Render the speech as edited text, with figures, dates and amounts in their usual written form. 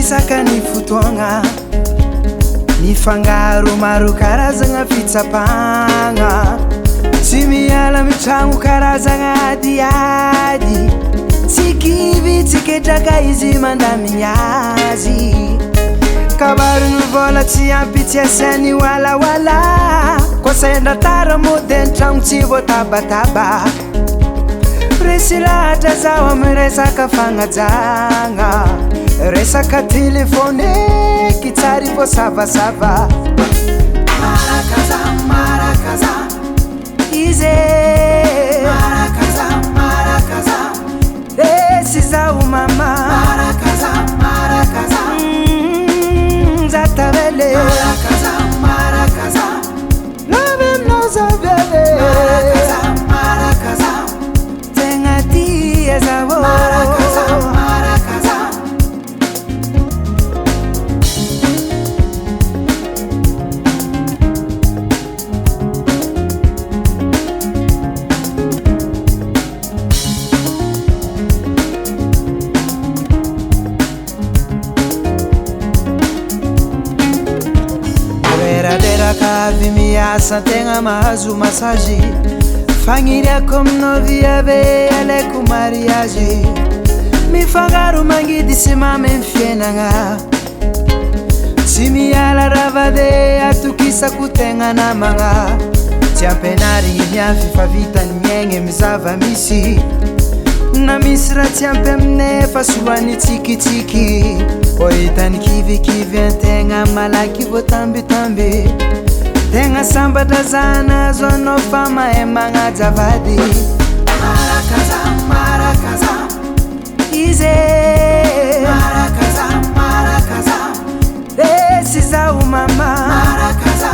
resaka ny fotoagna ny fangaro maro karazagna fitsapagna tsy miala mitragno karazagna adiady tsy kivy tsy ketraka izy mandamigny azy kabarigny vola tsy ampy tsy asiany walawala koa sendra tara modeny tragno tsy voatabataba resy lahatra zao amy resaka fagnajagna resaka telefone eky tsary vo savasava marakaza izy marakaza resy zao mama marakaza zatavele marakaza lavemnozavele marakaza tenga tia zavo marakaza Kavy miasa tegna mahazo masazy fagniriako aminao viave alaiko mariage mifangaro mangidy sy mamy amy fiainagna tsy miala ravade atokisako tegna namagna tsy ampenarigny miafy fa vitany miaigny amy zava-misy na misy raha tsy ampy aminay fa soany tsikitsiky o hitany kivikivy antegna malaky voatambitamby tegna sambatra zana azo anao fa mahay magnajavady marakaza izy marakaza resy zao mama marakaza